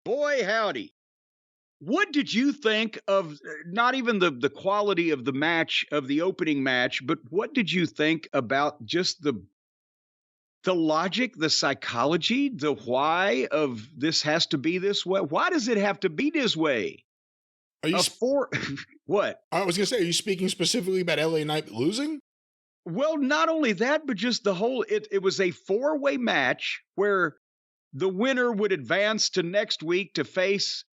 Boy, howdy. What did you think of not even the quality of the match, of the opening match, but what did you think about just the logic, the psychology, the why of this has to be this way? Why does it have to be this way? Are you? A four what? I was gonna say, are you speaking specifically about LA Knight losing? Well, not only that, but just the whole it was a four-way match where the winner would advance to next week to face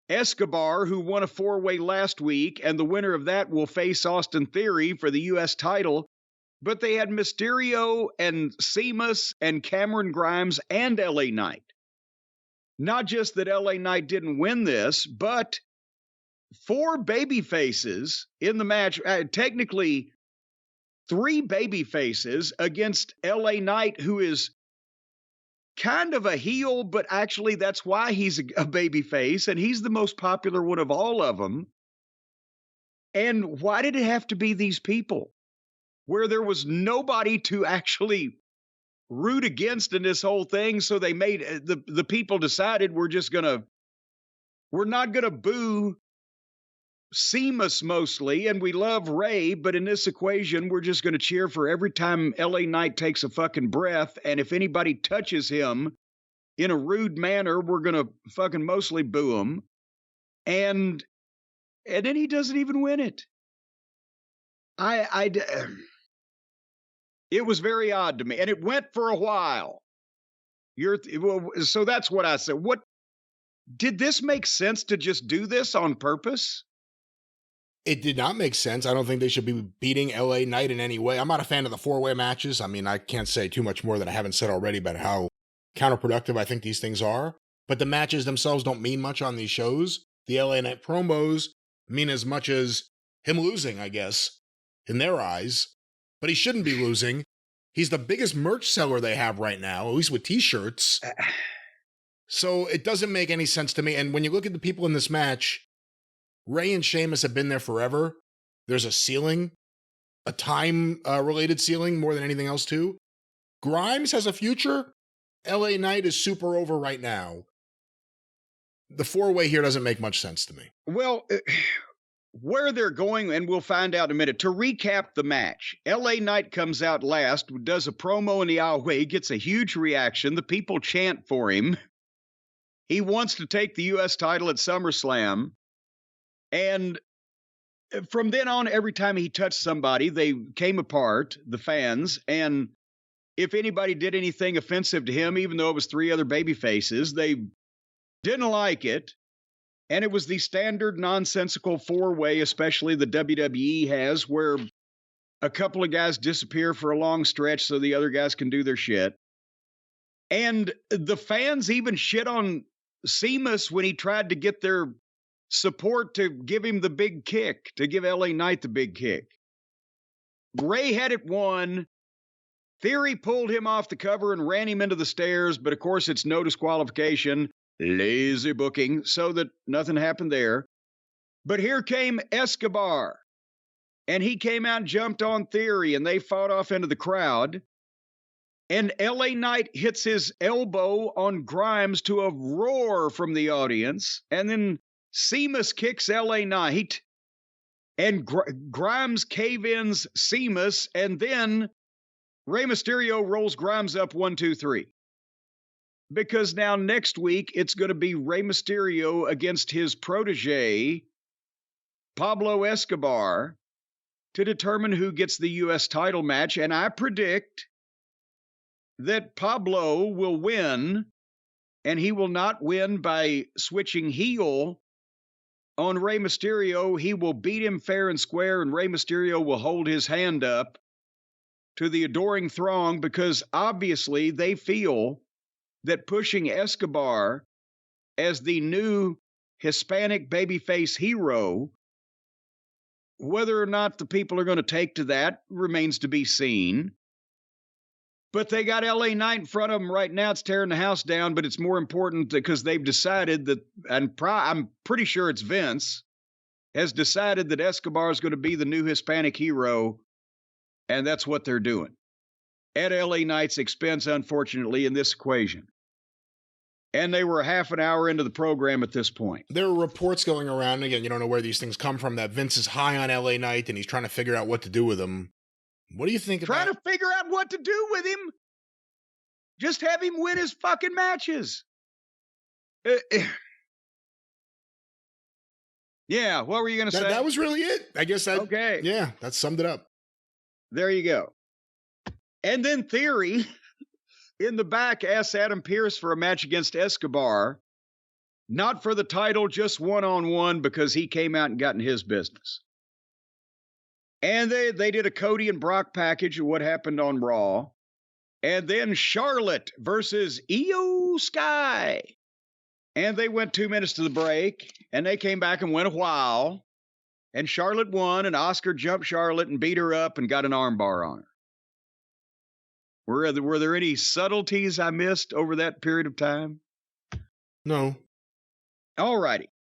Escobar, who won a four-way last week, and the winner of that will face Austin Theory for the U.S. title. But they had Mysterio and Sheamus and Cameron Grimes and LA Knight. Not just that LA Knight didn't win this, but four baby faces in the match, technically three baby faces against LA Knight, who is kind of a heel, but actually that's why he's a baby face, and he's the most popular one of all of them. And why did it have to be these people where there was nobody to actually root against in this whole thing? So they made the people decided we're not gonna boo Sheamus mostly, and we love Rey, but in this equation, we're just going to cheer for every time LA Knight takes a fucking breath, and if anybody touches him in a rude manner, we're going to fucking mostly boo him. And then he doesn't even win it. It was very odd to me, and it went for a while. So that's what I said. What did this make sense to just do this on purpose? It did not make sense. I don't think they should be beating LA Knight in any way. I'm not a fan of the four-way matches. I mean, I can't say too much more than I haven't said already about how counterproductive I think these things are. But the matches themselves don't mean much on these shows. The LA Knight promos mean as much as him losing, I guess, in their eyes. But he shouldn't be losing. He's the biggest merch seller they have right now, at least with t-shirts. So it doesn't make any sense to me. And when you look at the people in this match, Rey and Sheamus have been there forever. There's a ceiling, a time-related ceiling more than anything else, too. Grimes has a future. LA Knight is super over right now. The four-way here doesn't make much sense to me. Well, where they're going, and we'll find out in a minute. To recap the match, LA Knight comes out last, does a promo in the aisleway, gets a huge reaction. The people chant for him. He wants to take the U.S. title at SummerSlam. And from then on, every time he touched somebody, they came apart, the fans. And if anybody did anything offensive to him, even though it was three other baby faces, they didn't like it. And it was the standard nonsensical four-way, especially the WWE has, where a couple of guys disappear for a long stretch so the other guys can do their shit. And the fans even shit on Sheamus when he tried to get their support to give him the big kick, to give LA Knight the big kick. Rey had it won. Theory pulled him off the cover and ran him into the stairs, but of course it's no disqualification. Lazy booking, so that nothing happened there. But here came Escobar, and he came out and jumped on Theory, and they fought off into the crowd. And LA Knight hits his elbow on Grimes to a roar from the audience, and then Sheamus kicks LA Knight, and Grimes cave-ins Sheamus, and then Rey Mysterio rolls Grimes up 1, 2, 3. Because now next week, it's going to be Rey Mysterio against his protege, Pablo Escobar, to determine who gets the U.S. title match. And I predict that Pablo will win, and he will not win by switching heel on Rey Mysterio. He will beat him fair and square, and Rey Mysterio will hold his hand up to the adoring throng, because obviously they feel that pushing Escobar as the new Hispanic babyface hero, whether or not the people are going to take to that remains to be seen. But they got LA Knight in front of them right now. It's tearing the house down, but it's more important because they've decided that, and I'm pretty sure it's Vince, has decided that Escobar is going to be the new Hispanic hero, and that's what they're doing. At LA Knight's expense, unfortunately, in this equation. And they were half an hour into the program at this point. There are reports going around, again, you don't know where these things come from, that Vince is high on LA Knight and he's trying to figure out what to do with him. What do you think Trying to figure out what to do with him? Just have him win his fucking matches. Yeah, what were you going to say? That was really it. I guess that, okay. Yeah, that summed it up. There you go. And then Theory, in the back, asks Adam Pearce for a match against Escobar. Not for the title, just one-on-one, because he came out and got in his business. And they did a Cody and Brock package of what happened on Raw. And then Charlotte versus Io Sky. And they went 2 minutes to the break, and they came back and went a while. And Charlotte won, and Oscar jumped Charlotte and beat her up and got an armbar on her. Were there any subtleties I missed over that period of time? No. All righty.